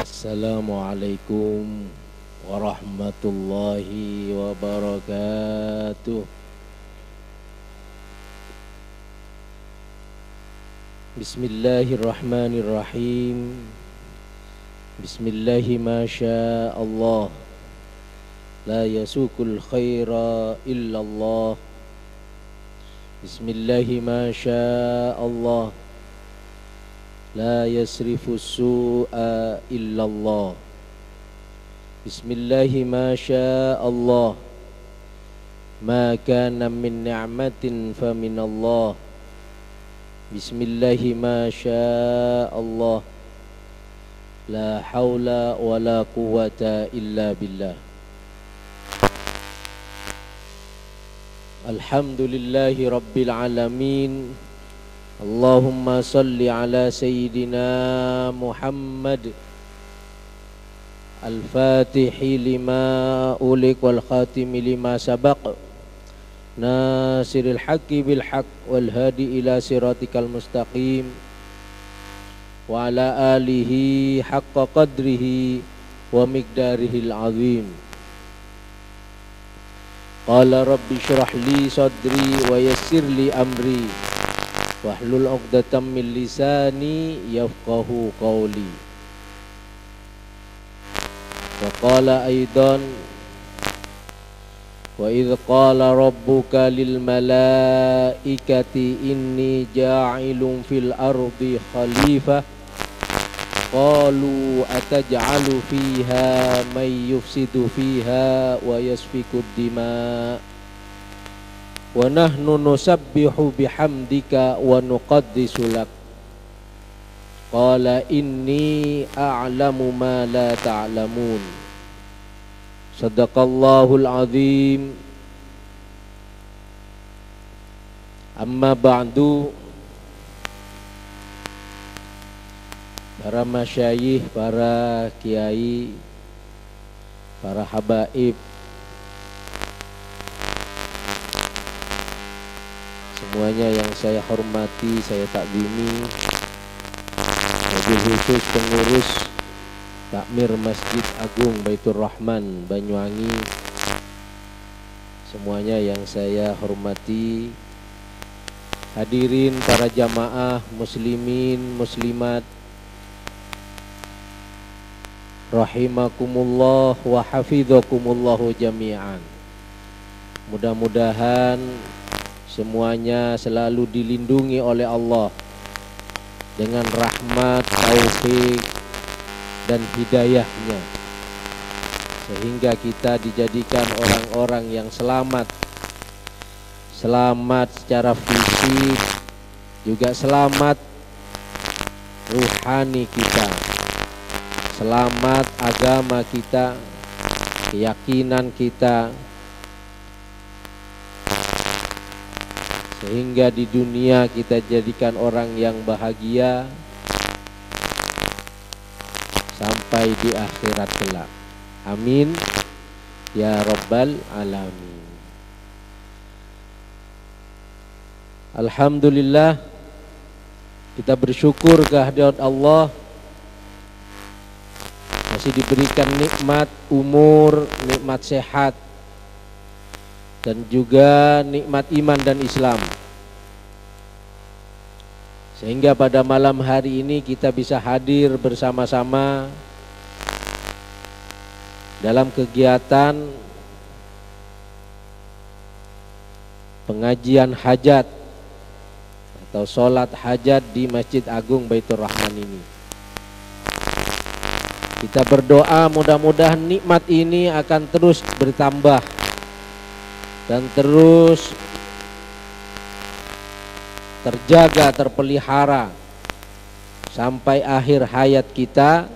Assalamualaikum warahmatullahi wabarakatuh. Bismillahirrahmanirrahim. Bismillahi ma syaa Allah. La yasukul khaira illallah. Bismillahi ma syaa Allah. La yasrifu su'a illallah. Bismillahi ma syaa Allah. Ma kana min ni'matin fa minallah. Bismillahi ma syaa Allah. La haula wa la quwwata illa billah. Alhamdulillahi rabbil alamin. Allahumma salli ala sayyidina Muhammad al-fatihi lima ulik wal khatimi lima sabaq nasiril haqqi bil haqq wal hadi ila siratikal mustaqim wa ala alihi haqqa qadrihi wa miqdarihil azim. Qala rabbi shrah li sadri wa yassir li amri wahlul 'uqdatam min lisani yafqahu qawli. Wa qala aidan wa idh qala rabbuka lil malaikati inni ja'ilun fil ardi khalifah qalu ataj'alu fiha may yufsidu fiha wa yasfiku dima wa nahnu nusabbihu bihamdika wa nuqaddisu lak. Qala inni a'lamu ma la ta'lamun. Sadaqallahul azim. Amma ba'du. Para masyayikh, para kiai, para habaib, semuanya yang saya hormati, saya takzimi, wabil khusus pengurus takmir Masjid Agung Baitur Rahman Banyuwangi, semuanya yang saya hormati, hadirin para jamaah muslimin muslimat rahimakumullah wa hafidhakumullahu jami'an. Mudah-mudahan semuanya selalu dilindungi oleh Allah dengan rahmat, taufik dan hidayahnya, sehingga kita dijadikan orang-orang yang selamat secara fisik, juga selamat ruhani kita, selamat agama kita, keyakinan kita, sehingga di dunia kita jadikan orang yang bahagia sampai di akhirat kelak. Amin ya rabbal alamin. Alhamdulillah, kita bersyukur kehadirat Allah, masih diberikan nikmat umur, nikmat sehat, dan juga nikmat iman dan Islam, sehingga pada malam hari ini kita bisa hadir bersama-sama dalam kegiatan pengajian hajat atau sholat hajat di Masjid Agung Baitur Rahman ini. Kita berdoa mudah-mudahan nikmat ini akan terus bertambah dan terus terjaga, terpelihara sampai akhir hayat kita.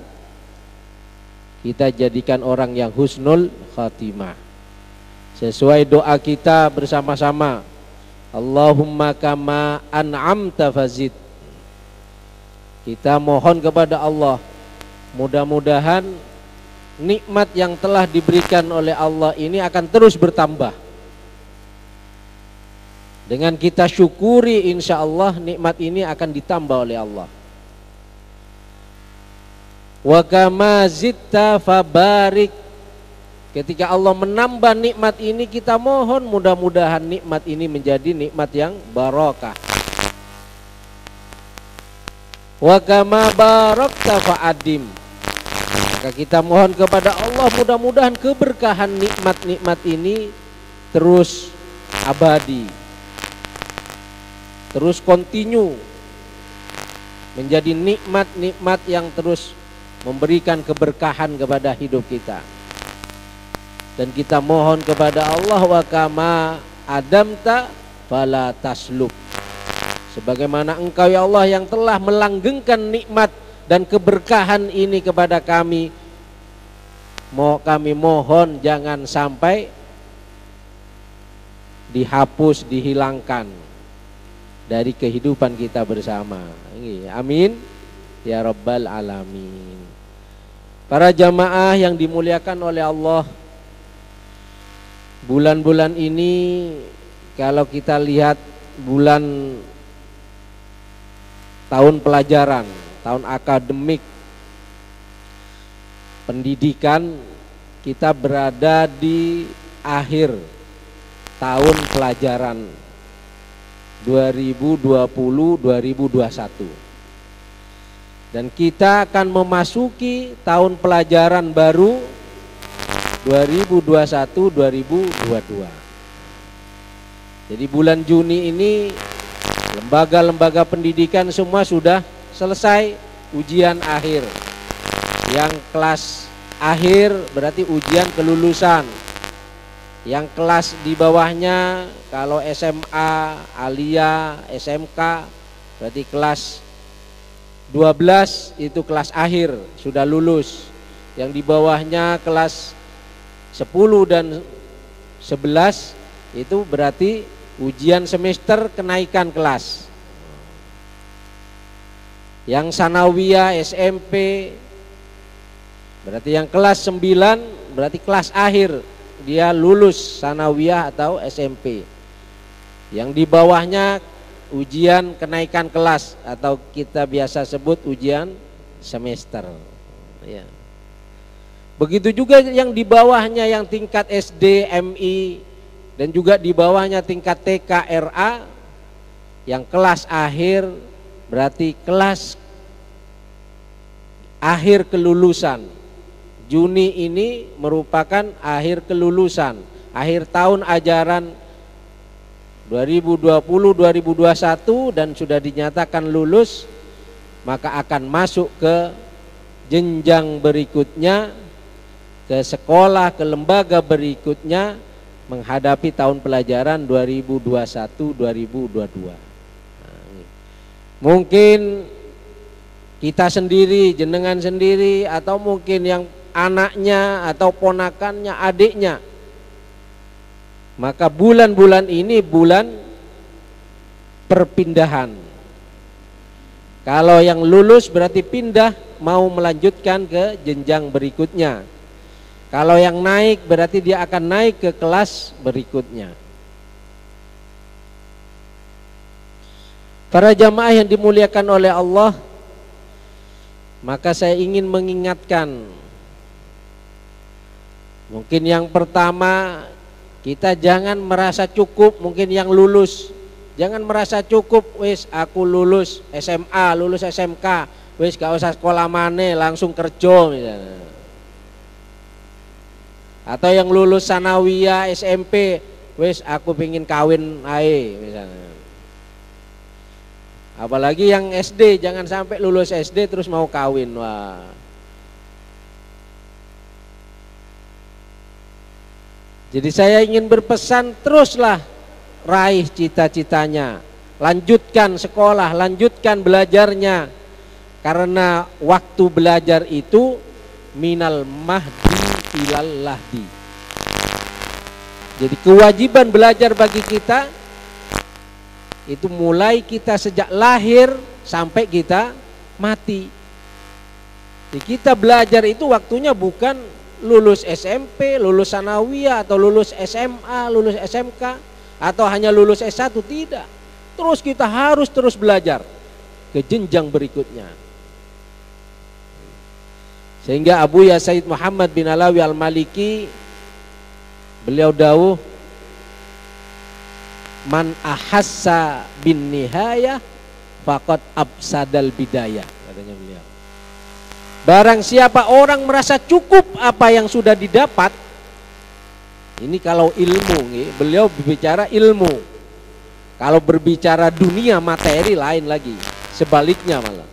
Kita jadikan orang yang husnul khatimah sesuai doa kita bersama-sama. Allahumma kama an'amta fazid. Kita mohon kepada Allah, mudah-mudahan nikmat yang telah diberikan oleh Allah ini akan terus bertambah. Dengan kita syukuri, insya Allah nikmat ini akan ditambah oleh Allah. Wa kama zitta fabarik. Ketika Allah menambah nikmat ini, kita mohon mudah-mudahan nikmat ini menjadi nikmat yang barokah. Wa kama barakta fa'adim. Maka kita mohon kepada Allah mudah-mudahan keberkahan nikmat-nikmat ini terus abadi, terus kontinu menjadi nikmat-nikmat yang terus memberikan keberkahan kepada hidup kita. Dan kita mohon kepada Allah wa kama adamta fala taslub. Sebagaimana Engkau ya Allah yang telah melanggengkan nikmat dan keberkahan ini kepada kami, kami mohon jangan sampai dihapus, dihilangkan dari kehidupan kita bersama. Amin ya rabbal alamin. Para jamaah yang dimuliakan oleh Allah, bulan-bulan ini kalau kita lihat bulan tahun pelajaran, tahun akademik pendidikan, kita berada di akhir tahun pelajaran 2020-2021. Dan kita akan memasuki tahun pelajaran baru 2021-2022. Jadi bulan Juni ini lembaga-lembaga pendidikan semua sudah selesai ujian akhir. Yang kelas akhir berarti ujian kelulusan. Yang kelas di bawahnya kalau SMA, Alia, SMK berarti kelas 12 itu kelas akhir sudah lulus. Yang di bawahnya kelas 10 dan 11 itu berarti ujian semester kenaikan kelas. Yang sanawiyah, SMP berarti yang kelas 9 berarti kelas akhir, dia lulus sanawiyah atau SMP. Yang di bawahnya ujian kenaikan kelas atau kita biasa sebut ujian semester ya. Begitu juga yang di bawahnya yang tingkat SD, MI dan juga di bawahnya tingkat TK, RA, yang kelas akhir berarti kelas akhir kelulusan. Juni ini merupakan akhir kelulusan, akhir tahun ajaran 2020-2021 dan sudah dinyatakan lulus, maka akan masuk ke jenjang berikutnya, ke sekolah, ke lembaga berikutnya menghadapi tahun pelajaran 2021-2022. Mungkin kita sendiri, jenengan sendiri, atau mungkin yang anaknya atau ponakannya, adiknya. Maka bulan-bulan ini bulan perpindahan. Kalau yang lulus berarti pindah, mau melanjutkan ke jenjang berikutnya. Kalau yang naik berarti dia akan naik ke kelas berikutnya. Para jamaah yang dimuliakan oleh Allah, maka saya ingin mengingatkan, mungkin yang pertama, kita jangan merasa cukup. Mungkin yang lulus jangan merasa cukup, wis aku lulus SMA, lulus SMK, wis gak usah sekolah maneh, langsung kerja misalnya. Atau yang lulus sanawiyah, SMP, wis aku pingin kawin ae misalnya. Apalagi yang SD, jangan sampai lulus SD terus mau kawin. Wah. Jadi saya ingin berpesan, teruslah raih cita-citanya, lanjutkan sekolah, lanjutkan belajarnya, karena waktu belajar itu minal mahdi ilal lahdi. Jadi kewajiban belajar bagi kita itu mulai kita sejak lahir sampai kita mati. Jadi kita belajar itu waktunya bukan lulus SMP, lulus sanawiyah, atau lulus SMA, lulus SMK, atau hanya lulus S1, tidak. Terus kita harus terus belajar ke jenjang berikutnya. Sehingga Abu Ya Said Muhammad bin Alawi Al-Maliki beliau dawuh, man ahassa bin nihayah faqad absadal bidayah, katanya beliau. Barang siapa orang merasa cukup apa yang sudah didapat, ini kalau ilmu, beliau berbicara ilmu. Kalau berbicara dunia materi lain lagi, sebaliknya malah.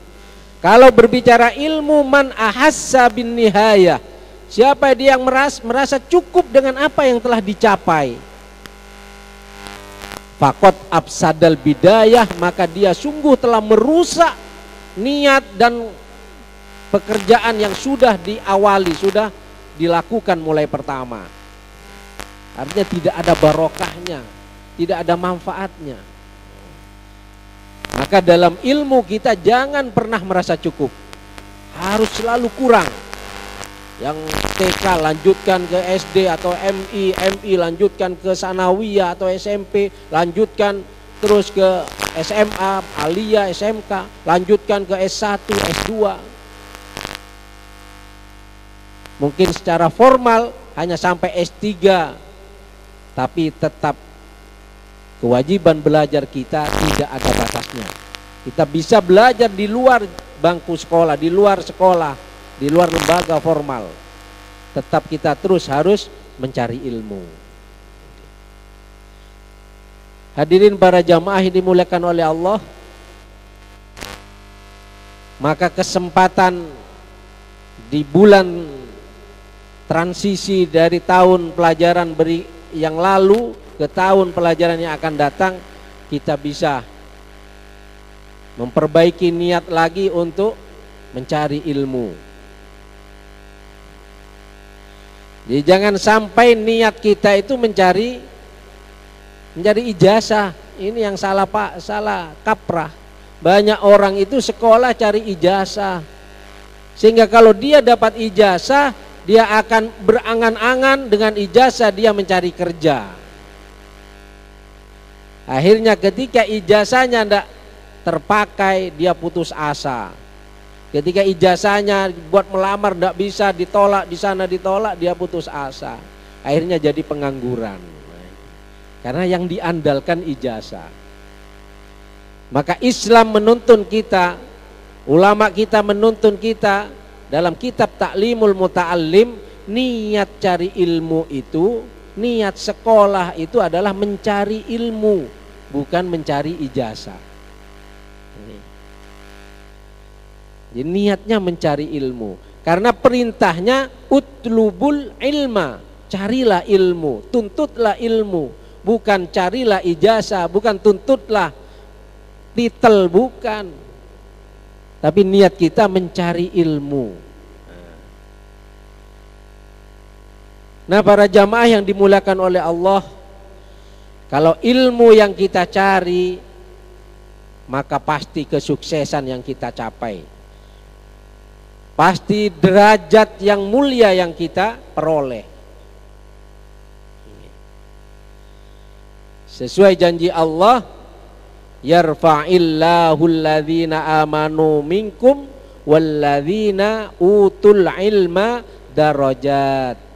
Kalau berbicara ilmu, man ahassa bin nihayah, siapa dia yang merasa cukup dengan apa yang telah dicapai, faqad absadal bidayah, maka dia sungguh telah merusak niat dan pekerjaan yang sudah diawali, sudah dilakukan mulai pertama. Artinya tidak ada barokahnya, tidak ada manfaatnya. Maka dalam ilmu kita jangan pernah merasa cukup, harus selalu kurang. Yang TK lanjutkan ke SD atau MI lanjutkan ke sanawiyah atau SMP, lanjutkan terus ke SMA, aliyah, SMK, lanjutkan ke S1, S2. Mungkin secara formal hanya sampai S3, tapi tetap kewajiban belajar kita tidak ada batasnya. Kita bisa belajar di luar bangku sekolah, di luar sekolah, di luar lembaga formal. Tetap kita terus harus mencari ilmu. Hadirin para jamaah yang dimuliakan oleh Allah, maka kesempatan di bulan transisi dari tahun pelajaran yang lalu ke tahun pelajaran yang akan datang, kita bisa memperbaiki niat lagi untuk mencari ilmu. Jadi jangan sampai niat kita itu mencari ijazah. Ini yang salah Pak, salah kaprah. Banyak orang itu sekolah cari ijazah, sehingga kalau dia dapat ijazah, dia akan berangan-angan dengan ijazah dia mencari kerja. Akhirnya ketika ijazahnya tidak terpakai, dia putus asa. Ketika ijazahnya buat melamar tidak bisa, ditolak di sana, ditolak, dia putus asa. Akhirnya jadi pengangguran. Karena yang diandalkan ijazah. Maka Islam menuntun kita, ulama kita menuntun kita dalam kitab Ta'limul Muta'allim, niat cari ilmu itu, niat sekolah itu adalah mencari ilmu, bukan mencari ijazah. Jadi niatnya mencari ilmu. Karena perintahnya utlubul ilma, carilah ilmu, tuntutlah ilmu, bukan carilah ijazah, bukan tuntutlah titel, bukan. Tapi niat kita mencari ilmu. Nah, para jamaah yang dimuliakan oleh Allah, kalau ilmu yang kita cari, maka pasti kesuksesan yang kita capai, pasti derajat yang mulia yang kita peroleh. Sesuai janji Allah, yarfa'illahu alladhina amanu minkum walladhina utul ilma darajat.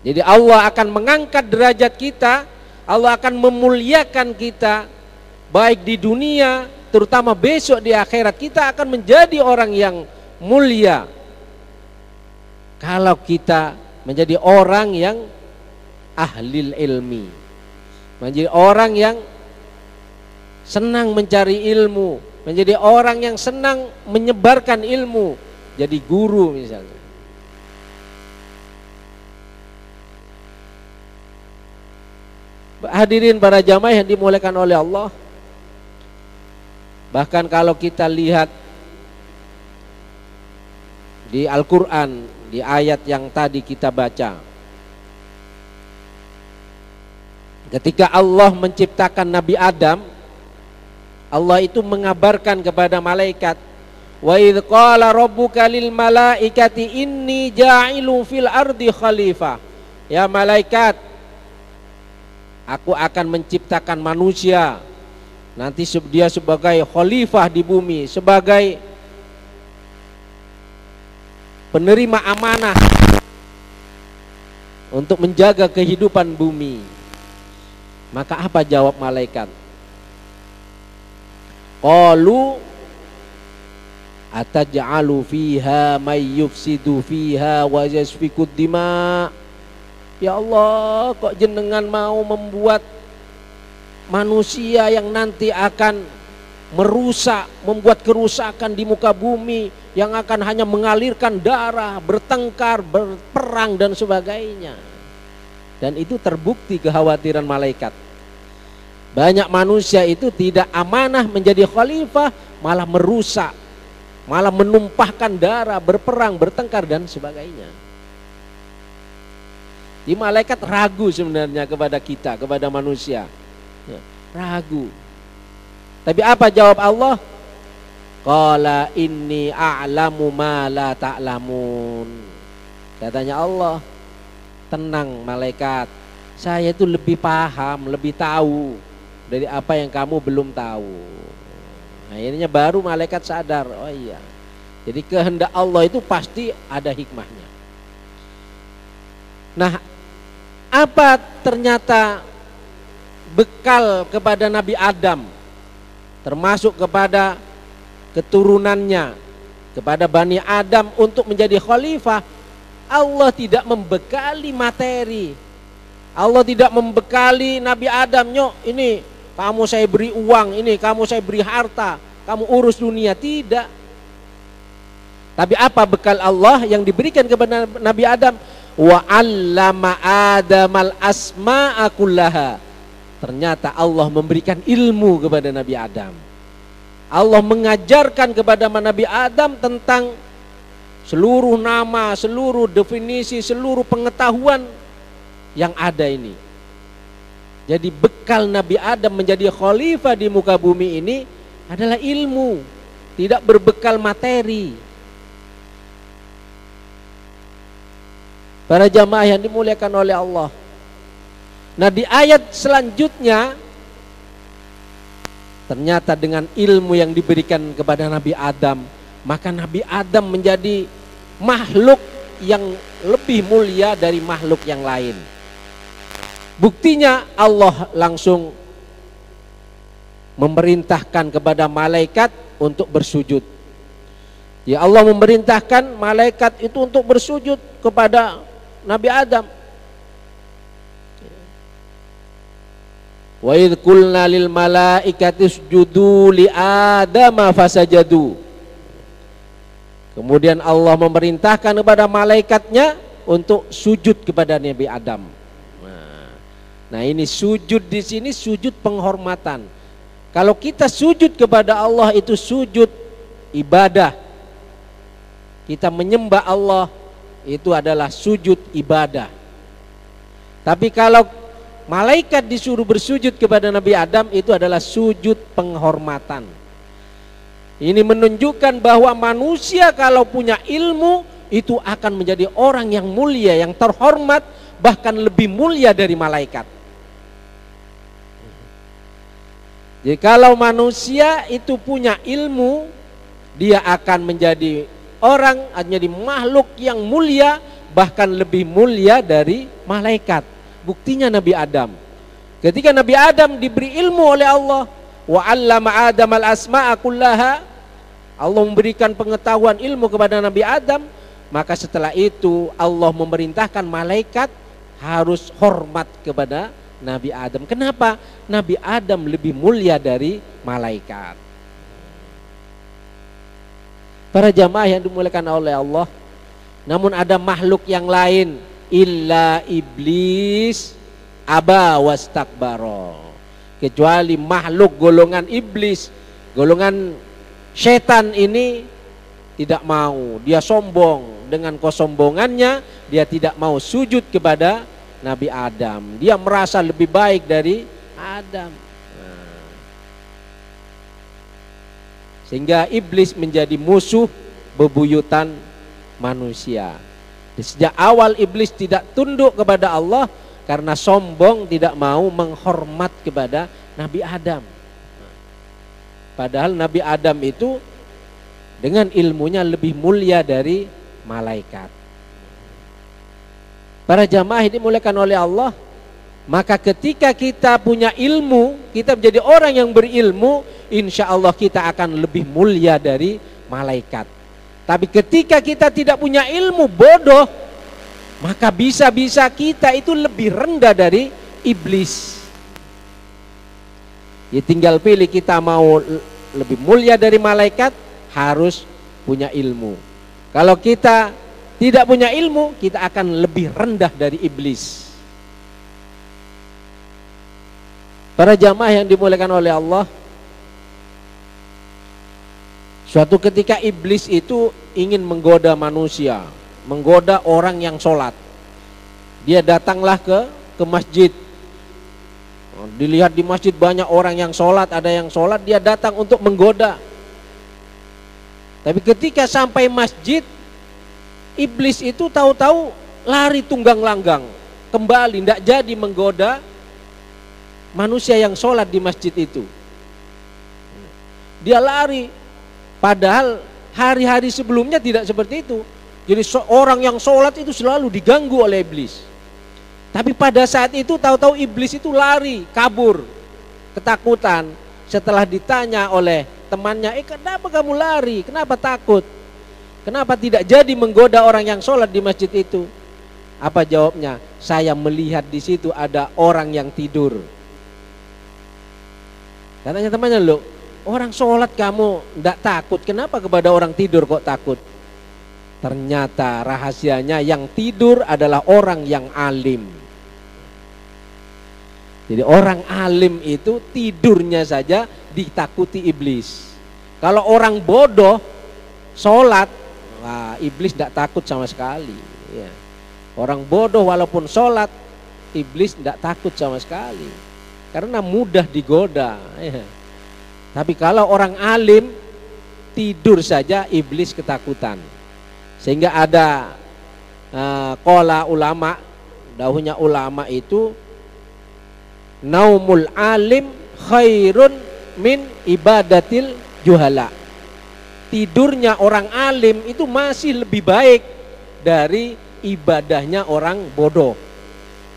Jadi Allah akan mengangkat derajat kita, Allah akan memuliakan kita, baik di dunia, terutama besok di akhirat kita akan menjadi orang yang mulia kalau kita menjadi orang yang ahlil ilmi, menjadi orang yang senang mencari ilmu, menjadi orang yang senang menyebarkan ilmu, jadi guru misalnya. Hadirin para jamaah yang dimuliakan oleh Allah, bahkan kalau kita lihat di Al-Quran, di ayat yang tadi kita baca, ketika Allah menciptakan Nabi Adam, Allah itu mengabarkan kepada malaikat, wa idz qala rabbuka lil malaikati inni ja'ilun fil ardi khalifah. Ya malaikat, aku akan menciptakan manusia, nanti dia sebagai khalifah di bumi, sebagai penerima amanah untuk menjaga kehidupan bumi. Maka apa jawab malaikat? Qalu ataj'alu fiha may yufsidu fiha wa yasfikud dima. Ya Allah, kok jenengan mau membuat manusia yang nanti akan merusak, membuat kerusakan di muka bumi, yang akan hanya mengalirkan darah, bertengkar, berperang dan sebagainya. Dan itu terbukti kekhawatiran malaikat. Banyak manusia itu tidak amanah menjadi khalifah, malah merusak, malah menumpahkan darah, berperang, bertengkar dan sebagainya. Di malaikat ragu sebenarnya kepada kita, kepada manusia. Ya, ragu. Tapi apa jawab Allah? Qala inni a'lamu ma la ta'lamun. Katanya Allah, tenang malaikat, saya itu lebih paham, lebih tahu dari apa yang kamu belum tahu. Akhirnya baru malaikat sadar, oh iya. Jadi kehendak Allah itu pasti ada hikmahnya. Nah, apa ternyata bekal kepada Nabi Adam, termasuk kepada keturunannya, kepada Bani Adam untuk menjadi khalifah? Allah tidak membekali materi. Allah tidak membekali Nabi Adam, nyok ini kamu saya beri uang, ini kamu saya beri harta, kamu urus dunia. Tidak. Tapi apa bekal Allah yang diberikan kepada Nabi Adam? Wa 'allama Adamal asma'a kullaha. Ternyata Allah memberikan ilmu kepada Nabi Adam. Allah mengajarkan kepada Nabi Adam tentang seluruh nama, seluruh definisi, seluruh pengetahuan yang ada ini. Jadi bekal Nabi Adam menjadi khalifah di muka bumi ini adalah ilmu, tidak berbekal materi. Para jamaah yang dimuliakan oleh Allah. Nah, di ayat selanjutnya ternyata dengan ilmu yang diberikan kepada Nabi Adam, maka Nabi Adam menjadi makhluk yang lebih mulia dari makhluk yang lain. Buktinya Allah langsung memerintahkan kepada malaikat untuk bersujud. Ya, Allah memerintahkan malaikat itu untuk bersujud kepada Nabi Adam. Wa idh qulna lil malaikati isjudu li Adama fasajadu. Kemudian Allah memerintahkan kepada malaikatnya untuk sujud kepada Nabi Adam. Nah, ini sujud di sini sujud penghormatan. Kalau kita sujud kepada Allah itu sujud ibadah. Kita menyembah Allah itu adalah sujud ibadah. Tapi kalau malaikat disuruh bersujud kepada Nabi Adam itu adalah sujud penghormatan. Ini menunjukkan bahwa manusia kalau punya ilmu itu akan menjadi orang yang mulia, yang terhormat, bahkan lebih mulia dari malaikat. Jadi kalau manusia itu punya ilmu, dia akan menjadi orang, menjadi makhluk yang mulia, bahkan lebih mulia dari malaikat. Buktinya Nabi Adam. Ketika Nabi Adam diberi ilmu oleh Allah, wa 'allama Adamal asma'a kullaha, Allah memberikan pengetahuan ilmu kepada Nabi Adam, maka setelah itu Allah memerintahkan malaikat harus hormat kepada Nabi Adam. Kenapa? Nabi Adam lebih mulia dari malaikat. Para jamaah yang dimuliakan oleh Allah, namun ada makhluk yang lain, illa iblis aba wastakbara, kecuali makhluk golongan iblis, golongan setan ini tidak mau, dia sombong. Dengan kesombongannya dia tidak mau sujud kepada Nabi Adam. Dia merasa lebih baik dari Adam. Sehingga iblis menjadi musuh bebuyutan manusia. Sejak awal iblis tidak tunduk kepada Allah karena sombong, tidak mau menghormat kepada Nabi Adam. Padahal Nabi Adam itu dengan ilmunya lebih mulia dari malaikat. Para jamaah ini dimuliakan oleh Allah, maka ketika kita punya ilmu, kita menjadi orang yang berilmu, insya Allah kita akan lebih mulia dari malaikat. Tapi ketika kita tidak punya ilmu, bodoh, maka bisa-bisa kita itu lebih rendah dari iblis. Ya tinggal pilih, kita mau lebih mulia dari malaikat, harus punya ilmu. Kalau kita tidak punya ilmu, kita akan lebih rendah dari iblis. Para jamaah yang dimuliakan oleh Allah, suatu ketika iblis itu ingin menggoda manusia, menggoda orang yang sholat. Dia datanglah ke masjid. Dilihat di masjid banyak orang yang sholat, ada yang sholat, dia datang untuk menggoda. Tapi ketika sampai masjid, iblis itu tahu-tahu lari tunggang langgang, kembali, tidak jadi menggoda manusia yang sholat di masjid itu. Dia lari, padahal hari-hari sebelumnya tidak seperti itu. Jadi orang yang sholat itu selalu diganggu oleh iblis. Tapi pada saat itu tahu-tahu iblis itu lari, kabur, ketakutan. Setelah ditanya oleh temannya, kenapa kamu lari? Kenapa takut? Kenapa tidak jadi menggoda orang yang sholat di masjid itu? Apa jawabnya? Saya melihat di situ ada orang yang tidur. Katanya temannya, loh, orang sholat kamu tidak takut, kenapa kepada orang tidur kok takut? Ternyata rahasianya yang tidur adalah orang yang alim. Jadi orang alim itu tidurnya saja ditakuti iblis. Kalau orang bodoh sholat, wah, iblis tidak takut sama sekali. Ya. Orang bodoh walaupun sholat, iblis tidak takut sama sekali, karena mudah digoda. Ya. Tapi kalau orang alim tidur saja iblis ketakutan. Sehingga ada qala ulama, dahulunya ulama itu, naumul alim khairun min ibadatil juhala. Tidurnya orang alim itu masih lebih baik dari ibadahnya orang bodoh.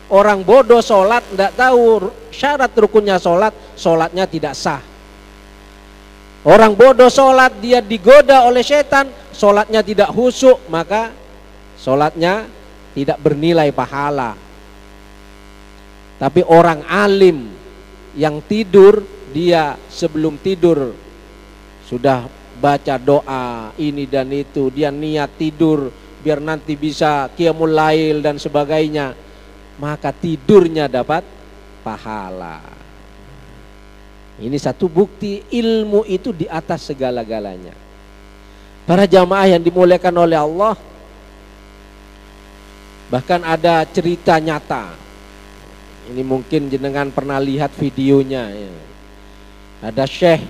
Orang bodoh sholat tidak tahu syarat rukunnya sholat, sholatnya tidak sah. Orang bodoh sholat, dia digoda oleh setan, sholatnya tidak khusyuk, maka sholatnya tidak bernilai pahala. Tapi orang alim yang tidur, dia sebelum tidur sudah baca doa ini dan itu, dia niat tidur biar nanti bisa qiyamul lail dan sebagainya, maka tidurnya dapat pahala. Ini satu bukti ilmu itu di atas segala-galanya. Para jamaah yang dimuliakan oleh Allah, bahkan ada cerita nyata. Ini mungkin jenengan pernah lihat videonya ya. Ada Syekh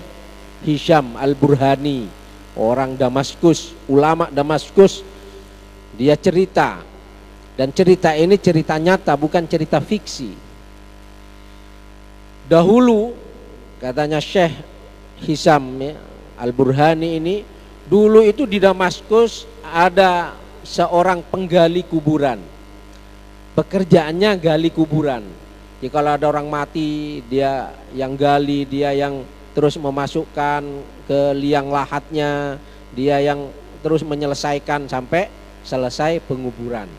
Hisham Al-Burhani, orang Damaskus, ulama Damaskus. Dia cerita, dan cerita ini cerita nyata, bukan cerita fiksi. Dahulu katanya Syekh Hisham ya, Al-Burhani ini, dulu itu di Damaskus ada seorang penggali kuburan. Pekerjaannya gali kuburan. Jadi kalau ada orang mati, dia yang gali, dia yang terus memasukkan ke liang lahatnya, dia yang terus menyelesaikan sampai selesai penguburan.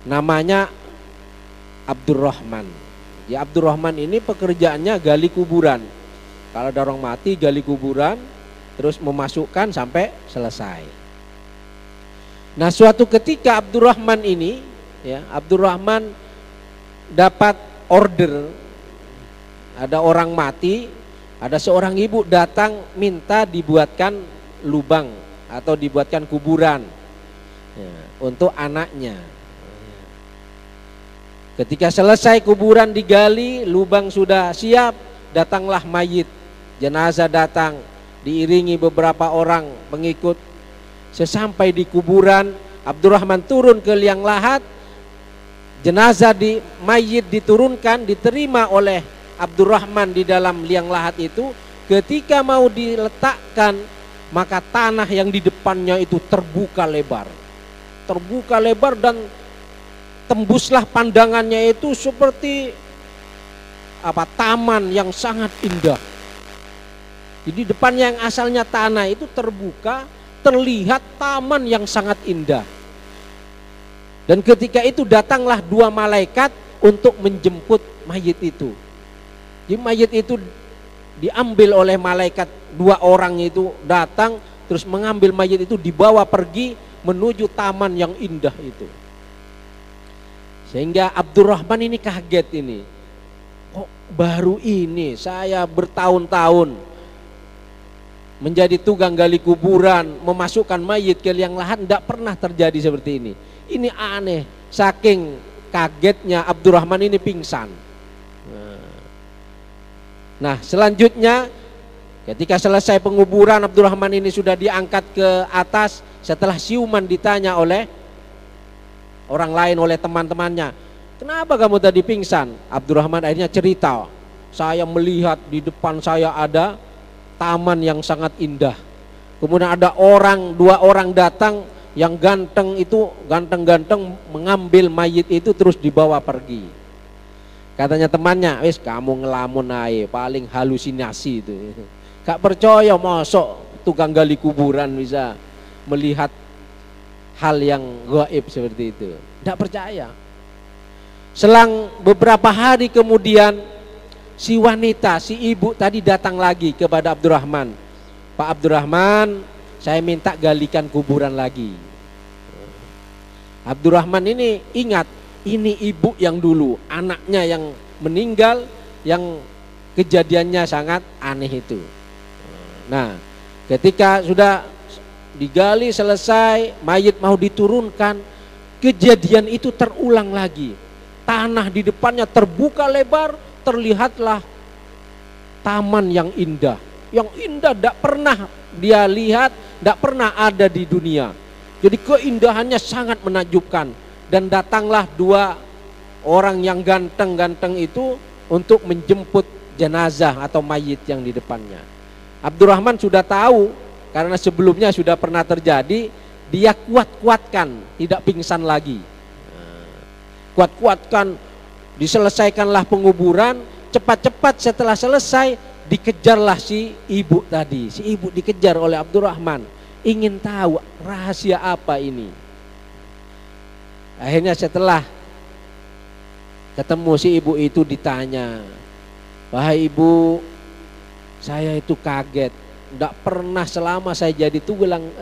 Namanya Abdurrahman. Ya, Abdurrahman ini pekerjaannya gali kuburan. Kalau ada orang mati, gali kuburan, terus memasukkan sampai selesai. Nah, suatu ketika Abdurrahman ini, ya, Abdurrahman dapat order, ada orang mati, ada seorang ibu datang minta dibuatkan lubang atau dibuatkan kuburan ya, untuk anaknya. Ketika selesai kuburan digali, lubang sudah siap, datanglah mayit, jenazah datang, diiringi beberapa orang pengikut. Sesampai di kuburan, Abdurrahman turun ke liang lahat, jenazah di mayit diturunkan, diterima oleh Abdurrahman di dalam liang lahat itu. Ketika mau diletakkan maka tanah yang di depannya itu terbuka lebar dan tembuslah pandangannya itu seperti taman yang sangat indah. Jadi depannya yang asalnya tanah itu terbuka, terlihat taman yang sangat indah. Dan ketika itu datanglah dua malaikat untuk menjemput mayit itu. Jadi mayit itu diambil oleh malaikat, dua orang itu datang terus mengambil mayit itu, dibawa pergi menuju taman yang indah itu. Sehingga Abdurrahman ini kaget ini. Kok baru ini saya bertahun-tahun menjadi tukang gali kuburan, memasukkan mayit ke liang lahat, tidak pernah terjadi seperti ini. Ini aneh. Saking kagetnya Abdurrahman ini pingsan. Nah selanjutnya ketika selesai penguburan, Abdurrahman ini sudah diangkat ke atas. Setelah siuman ditanya oleh orang lain, oleh teman-temannya, kenapa kamu tadi pingsan? Abdurrahman akhirnya cerita, saya melihat di depan saya ada taman yang sangat indah. Kemudian ada dua orang datang yang ganteng mengambil mayit itu terus dibawa pergi. Katanya temannya, wis kamu ngelamun aja, paling halusinasi itu. Gak percaya mosok tukang gali kuburan bisa melihat hal yang gaib seperti itu. Tidak percaya. Selang beberapa hari kemudian si wanita, si ibu tadi datang lagi kepada Abdurrahman. Pak Abdurrahman, saya minta galikan kuburan lagi. Abdurrahman ini ingat, ini ibu yang dulu, anaknya yang meninggal, yang kejadiannya sangat aneh itu. Nah, ketika sudah digali selesai, mayit mau diturunkan, kejadian itu terulang lagi. Tanah di depannya terbuka lebar, terlihatlah taman yang indah tidak pernah dia lihat, tidak pernah ada di dunia. Jadi keindahannya sangat menakjubkan. Dan datanglah dua orang yang ganteng-ganteng itu untuk menjemput jenazah atau mayit yang di depannya. Abdurrahman sudah tahu karena sebelumnya sudah pernah terjadi, dia kuat-kuatkan, tidak pingsan lagi. Kuat-kuatkan, diselesaikanlah penguburan, cepat-cepat setelah selesai dikejarlah si ibu tadi. Si ibu dikejar oleh Abdurrahman, ingin tahu rahasia apa ini. Akhirnya setelah ketemu si ibu itu ditanya, wahai ibu, saya itu kaget, tidak pernah selama saya jadi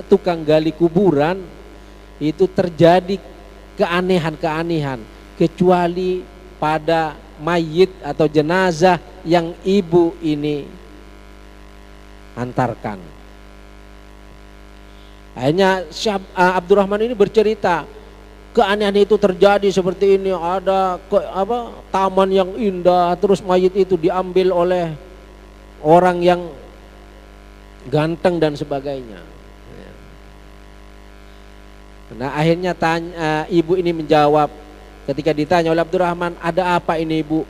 tukang gali kuburan itu terjadi keanehan-keanehan, kecuali pada mayit atau jenazah yang ibu ini antarkan. Akhirnya Abdurrahman ini bercerita, keanehan itu terjadi seperti ini, ada taman yang indah, terus mayit itu diambil oleh orang yang ganteng dan sebagainya. Nah akhirnya ibu ini menjawab, ketika ditanya oleh Abdurrahman, ada apa ini ibu?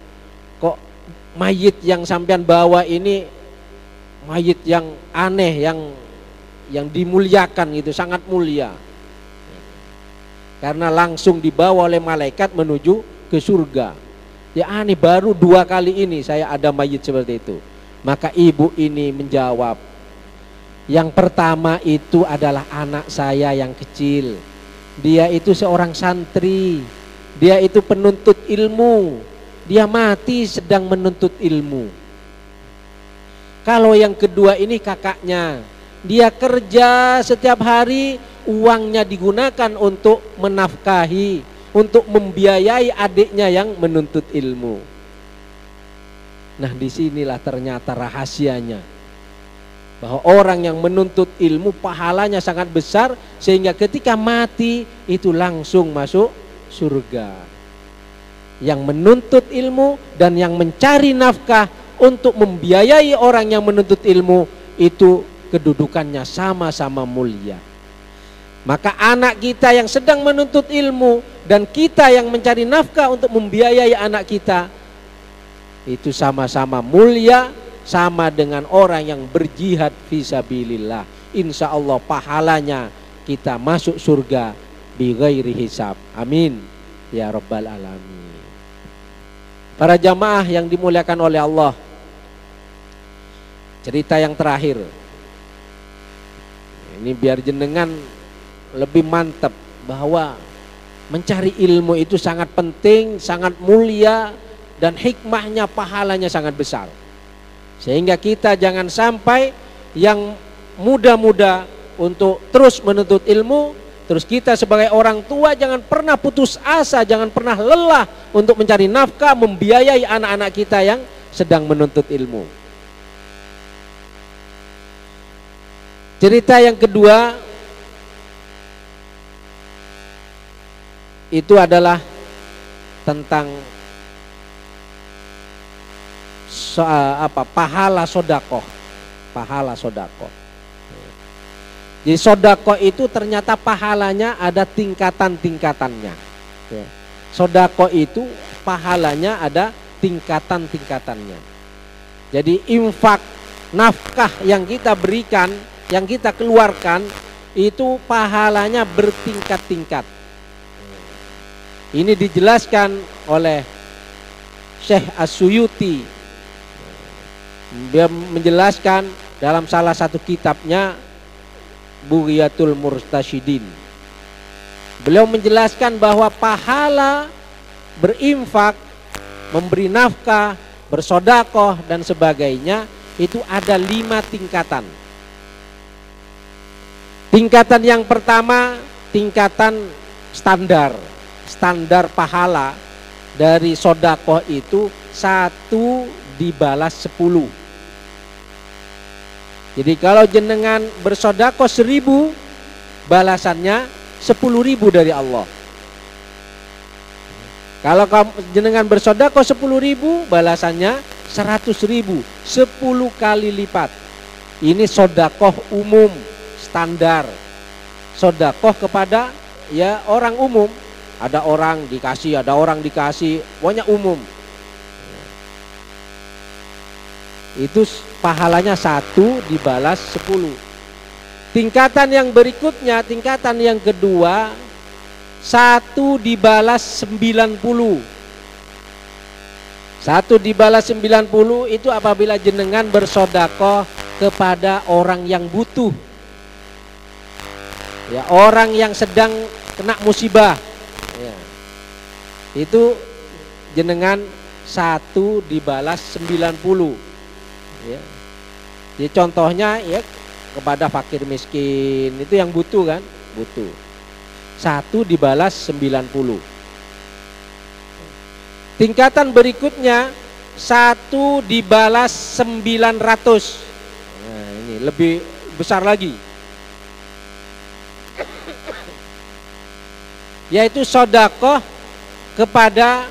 Kok mayit yang sampean bawa ini mayit yang aneh, yang dimuliakan gitu, sangat mulia. Karena langsung dibawa oleh malaikat menuju ke surga. Ya aneh, baru 2 kali ini saya ada mayit seperti itu. Maka ibu ini menjawab, yang pertama itu adalah anak saya yang kecil. Dia itu seorang santri, dia itu penuntut ilmu, dia mati sedang menuntut ilmu. Kalau yang kedua ini kakaknya, dia kerja setiap hari, uangnya digunakan untuk menafkahi, untuk membiayai adiknya yang menuntut ilmu. Nah disinilah ternyata rahasianya, bahwa orang yang menuntut ilmu pahalanya sangat besar, sehingga ketika mati itu langsung masuk surga. Yang menuntut ilmu dan yang mencari nafkah untuk membiayai orang yang menuntut ilmu itu kedudukannya sama-sama mulia. Maka anak kita yang sedang menuntut ilmu dan kita yang mencari nafkah untuk membiayai anak kita itu sama-sama mulia, sama dengan orang yang berjihad fisabilillah, insya Allah pahalanya kita masuk surga bi ghairi hisab. Amin ya rabbal alamin. Para jamaah yang dimuliakan oleh Allah, cerita yang terakhir ini biar jenengan lebih mantap bahwa mencari ilmu itu sangat penting, sangat mulia, dan hikmahnya, pahalanya sangat besar. Sehingga kita jangan sampai yang muda-muda untuk terus menuntut ilmu, terus kita sebagai orang tua jangan pernah putus asa, jangan pernah lelah untuk mencari nafkah, membiayai anak-anak kita yang sedang menuntut ilmu. Cerita yang kedua itu adalah tentang pahala sodakoh. Pahala sodakoh. Jadi sodakoh itu ternyata pahalanya ada tingkatan-tingkatannya. Sodakoh itu pahalanya ada tingkatan-tingkatannya. Jadi infak, nafkah yang kita berikan, yang kita keluarkan, itu pahalanya bertingkat-tingkat. Ini dijelaskan oleh Syekh As-Suyuti. Dia menjelaskan dalam salah satu kitabnya Bughiyatul Murtasyidin. Beliau menjelaskan bahwa pahala berinfak, memberi nafkah, bersodakoh dan sebagainya itu ada 5 tingkatan. Tingkatan yang pertama, tingkatan standar. Standar pahala dari sodakoh itu 1 dibalas 10. Jadi kalau jenengan bersodakoh 1000, balasannya 10.000 dari Allah. Kalau jenengan bersodakoh 10.000, balasannya 100.000, 10 kali lipat. Ini sodakoh umum, standar. Sodakoh kepada ya orang umum. Ada orang dikasih, ada orang dikasih, pokoknya umum. Itu pahalanya 1 dibalas 10. Tingkatan yang berikutnya, tingkatan yang kedua, 1 dibalas 90. 1 dibalas 90 itu apabila jenengan bersodakoh kepada orang yang butuh. Ya, orang yang sedang kena musibah. Ya. Itu jenengan 1 dibalas 90. Ya. Jadi contohnya ya kepada fakir miskin, itu yang butuh kan? Butuh. 1 dibalas 90. Tingkatan berikutnya 1 dibalas 900. Nah, ini lebih besar lagi. Yaitu sodakoh kepada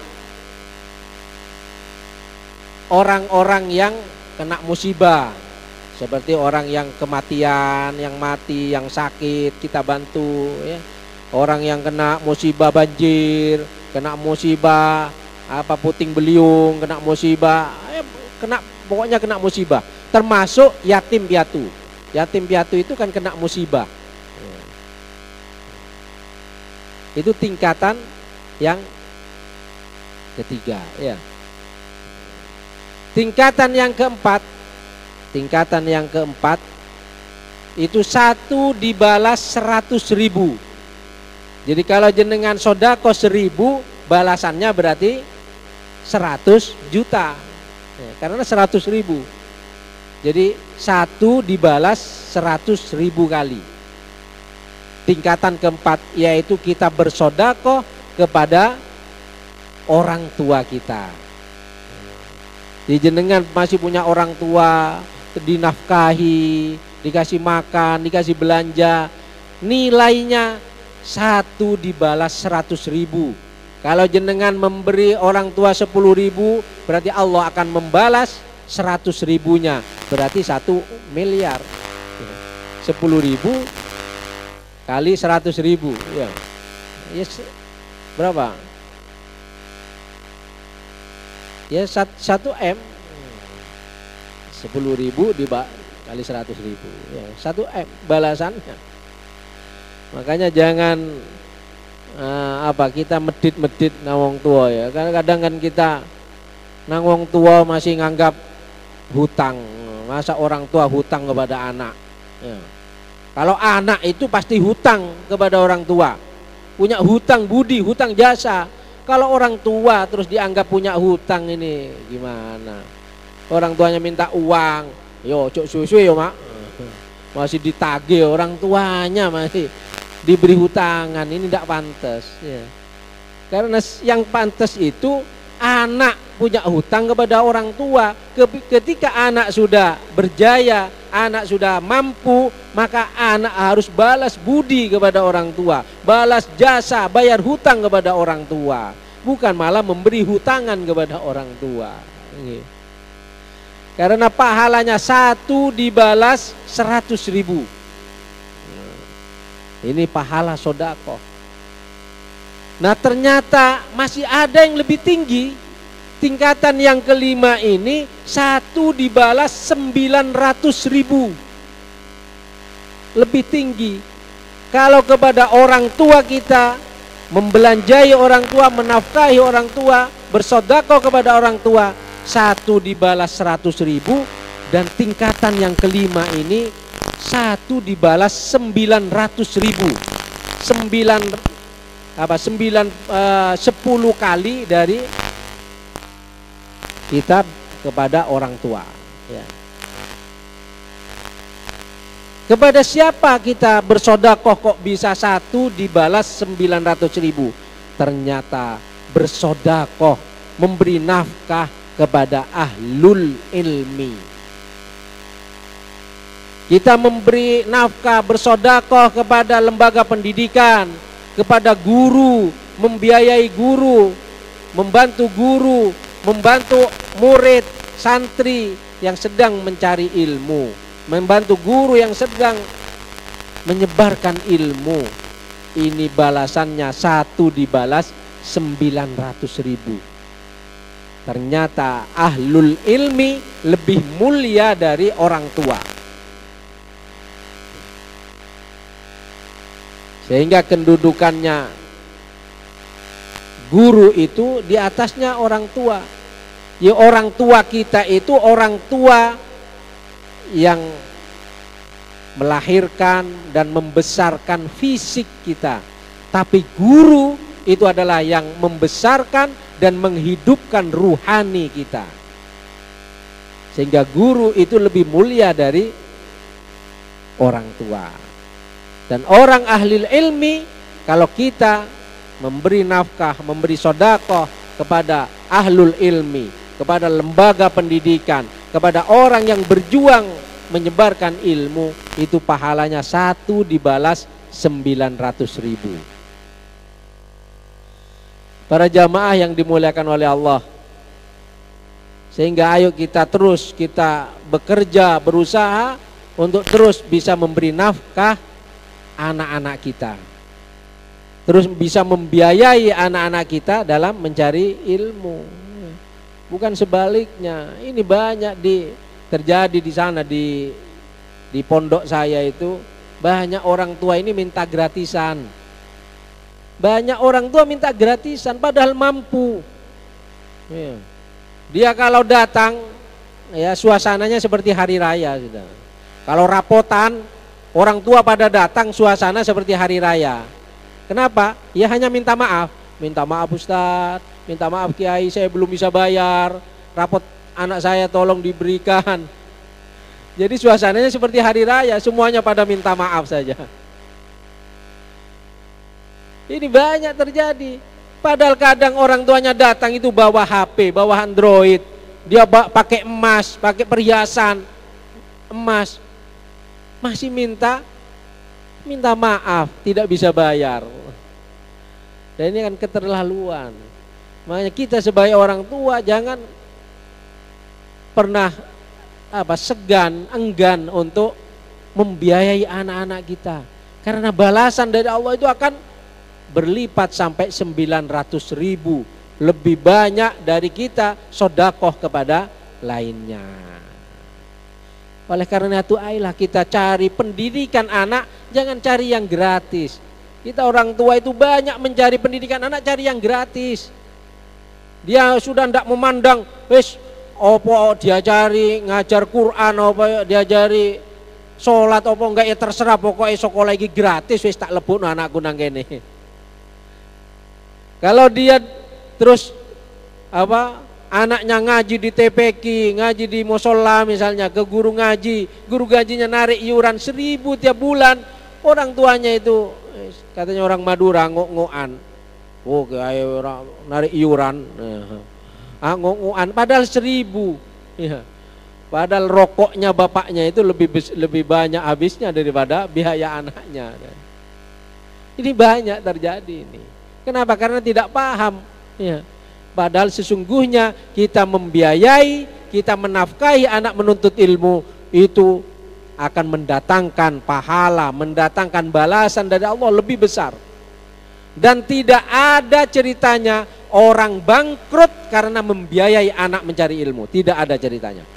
orang-orang yang kena musibah, seperti orang yang kematian, yang mati, yang sakit kita bantu ya. Orang yang kena musibah banjir, kena musibah puting beliung, kena musibah, pokoknya kena musibah. Termasuk yatim piatu. Yatim piatu itu kan kena musibah. Itu tingkatan yang ketiga ya. Tingkatan yang keempat itu 1 dibalas 100.000. Jadi kalau jenengan sodako 1000, balasannya berarti 100 juta ya, karena 100.000. Jadi 1 dibalas 100.000 kali. Tingkatan keempat yaitu kita bersodakoh kepada orang tua kita. Jadi jenengan masih punya orang tua, dinafkahi, dikasih makan, dikasih belanja, nilainya 1 dibalas 100.000. Kalau jenengan memberi orang tua 10.000, berarti Allah akan membalas 100.000-nya, berarti 1 miliar. 10.000 kali 100.000 ya. Yes, berapa? Ya 1 M. 10.000 kali 100.000 ya, 1 M balasannya. Makanya jangan kita medit-medit nang wong tua ya. Karena kadang kan kita nang wong tua masih nganggap hutang. Masa orang tua hutang kepada anak ya. Kalau anak itu pasti hutang kepada orang tua, punya hutang budi, hutang jasa. Kalau orang tua terus dianggap punya hutang, ini gimana? Orang tuanya minta uang, yo cok susu yo mak, masih ditagih orang tuanya, masih diberi hutangan, ini tidak pantas ya. Karena yang pantas itu anak punya hutang kepada orang tua. Ketika anak sudah berjaya, anak sudah mampu, maka anak harus balas budi kepada orang tua, balas jasa, bayar hutang kepada orang tua, bukan malah memberi hutangan kepada orang tua. Karena pahalanya 1 dibalas 100.000. Ini pahala sedekah. Nah ternyata masih ada yang lebih tinggi. Tingkatan yang kelima ini 1 dibalas 900.000. Lebih tinggi. Kalau kepada orang tua kita, membelanjai orang tua, menafkahi orang tua, bersedekah kepada orang tua, 1 dibalas 100.000. Dan tingkatan yang kelima ini 1 dibalas 900.000. 10 kali dari kita kepada orang tua ya. Kepada siapa kita bersedekah kok bisa 1 dibalas 900.000? Ternyata bersedekah, memberi nafkah kepada ahlul ilmi. Kita memberi nafkah, bersedekah kepada lembaga pendidikan, kepada guru, membiayai guru, membantu murid, santri yang sedang mencari ilmu, membantu guru yang sedang menyebarkan ilmu. Ini balasannya 1 dibalas 900.000. Ternyata ahlul ilmi lebih mulia dari orang tua. Sehingga kedudukannya guru itu di atasnya orang tua. Ya, orang tua kita itu orang tua yang melahirkan dan membesarkan fisik kita. Tapi guru itu adalah yang membesarkan dan menghidupkan ruhani kita. Sehingga guru itu lebih mulia dari orang tua. Dan orang ahli ilmi, kalau kita memberi nafkah, memberi sedekah kepada ahlul ilmi, kepada lembaga pendidikan, kepada orang yang berjuang menyebarkan ilmu, itu pahalanya 1 dibalas 900.000. Para jamaah yang dimuliakan oleh Allah, sehingga ayo kita terus bekerja, berusaha untuk terus bisa memberi nafkah anak-anak kita, terus bisa membiayai anak-anak kita dalam mencari ilmu, bukan sebaliknya. Ini banyak terjadi di sana, di pondok saya itu banyak orang tua ini minta gratisan. Banyak orang tua minta gratisan padahal mampu. Dia kalau datang ya suasananya seperti hari raya sudah. Kalau rapotan, orang tua pada datang suasana seperti hari raya. Kenapa? Ya hanya minta maaf. Minta maaf Ustadz, minta maaf Kiai, saya belum bisa bayar. Rapot anak saya tolong diberikan. Jadi suasananya seperti hari raya, semuanya pada minta maaf saja. Ini banyak terjadi. Padahal kadang orang tuanya datang itu bawa HP, bawa Android. Dia pakai emas, pakai perhiasan emas. Masih minta maaf, tidak bisa bayar. Dan ini kan keterlaluan. Makanya kita sebagai orang tua jangan pernah enggan untuk membiayai anak-anak kita. Karena balasan dari Allah itu akan berlipat sampai 900.000, lebih banyak dari kita sedekah kepada lainnya. Oleh karena itu ayolah kita cari pendidikan anak, jangan cari yang gratis. Kita orang tua itu banyak mencari pendidikan anak, cari yang gratis. Dia sudah tidak memandang, wis opo diajari ngajar Quran, opo diajari sholat, opo enggak, ya terserah, pokoknya sekolah lagi gratis, wis tak lebokno anakku nang kene. Kalau dia terus anaknya ngaji di TPQ, ngaji di musola misalnya, ke guru ngaji, guru gajinya narik iuran 1.000 tiap bulan, orang tuanya itu katanya orang Madura ngok-ngokan, oh kayak orang narik iuran, ngok-ngokan, padahal 1.000, ya. Padahal rokoknya bapaknya itu lebih banyak habisnya daripada biaya anaknya. Ini banyak terjadi ini. Kenapa? Karena tidak paham, ya. Padahal sesungguhnya kita membiayai, kita menafkahi anak menuntut ilmu itu akan mendatangkan pahala, mendatangkan balasan dari Allah lebih besar. Dan tidak ada ceritanya orang bangkrut karena membiayai anak mencari ilmu, tidak ada ceritanya.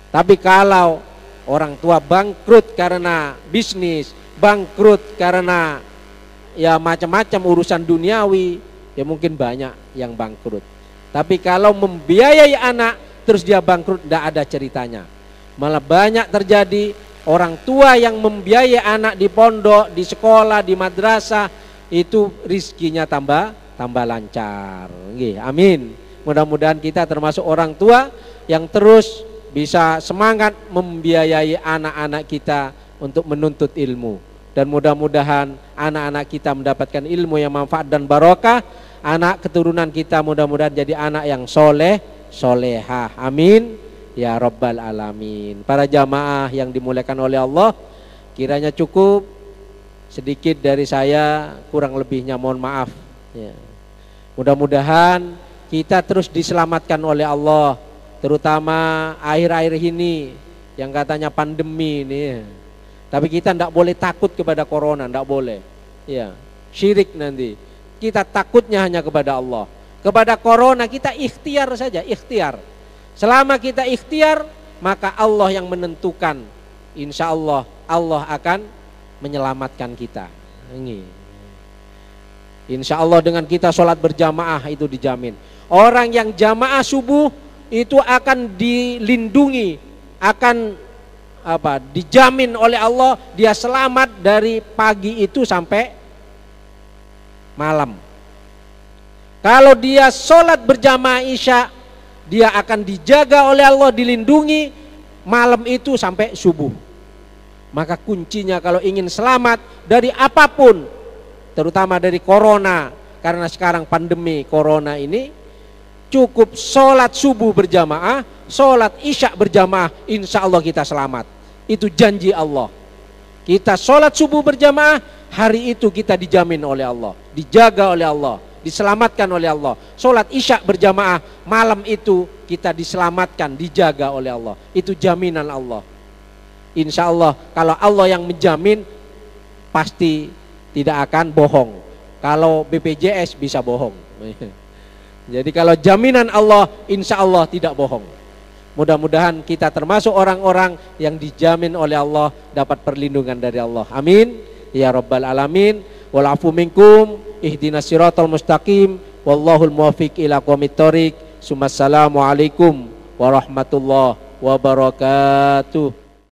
Tapi kalau orang tua bangkrut karena bisnis, bangkrut karena ya macam-macam urusan duniawi, ya mungkin banyak yang bangkrut. Tapi kalau membiayai anak terus dia bangkrut, tidak ada ceritanya. Malah banyak terjadi orang tua yang membiayai anak di pondok, di sekolah, di madrasah, itu rizkinya tambah lancar. Amin. Mudah-mudahan kita termasuk orang tua yang terus bisa semangat membiayai anak-anak kita untuk menuntut ilmu. Dan mudah-mudahan anak-anak kita mendapatkan ilmu yang manfaat dan barokah. Anak keturunan kita mudah-mudahan jadi anak yang soleh, solehah. Amin ya rabbal alamin. Para jamaah yang dimuliakan oleh Allah, kiranya cukup sedikit dari saya, kurang lebihnya mohon maaf, ya. Mudah-mudahan kita terus diselamatkan oleh Allah, terutama akhir-akhir ini yang katanya pandemi ini. Tapi kita tidak boleh takut kepada corona, tidak boleh, ya, syirik nanti. Kita takutnya hanya kepada Allah. Kepada corona kita ikhtiar saja, ikhtiar. Selama kita ikhtiar, maka Allah yang menentukan. Insya Allah, Allah akan menyelamatkan kita. Insya Allah dengan kita sholat berjamaah itu dijamin. Orang yang jamaah subuh itu akan dilindungi, akan dijamin oleh Allah, dia selamat dari pagi itu sampai malam. Kalau dia sholat berjamaah isya, dia akan dijaga oleh Allah, dilindungi malam itu sampai subuh. Maka kuncinya kalau ingin selamat dari apapun, terutama dari corona, karena sekarang pandemi corona ini, cukup sholat subuh berjamaah, sholat isya berjamaah, insya Allah kita selamat. Itu janji Allah. Kita sholat subuh berjamaah, hari itu kita dijamin oleh Allah, dijaga oleh Allah, diselamatkan oleh Allah. Sholat isya berjamaah, malam itu kita diselamatkan, dijaga oleh Allah. Itu jaminan Allah. Insya Allah kalau Allah yang menjamin, pasti tidak akan bohong. Kalau BPJS bisa bohong. Jadi kalau jaminan Allah, insya Allah tidak bohong. Mudah-mudahan kita termasuk orang-orang yang dijamin oleh Allah dapat perlindungan dari Allah. Amin ya rabbal alamin. Wal afu minkum, ihdinas siratal mustaqim, wallahul muwaffiq ila aqwamit thoriq. Assalamualaikum warahmatullahi wabarakatuh.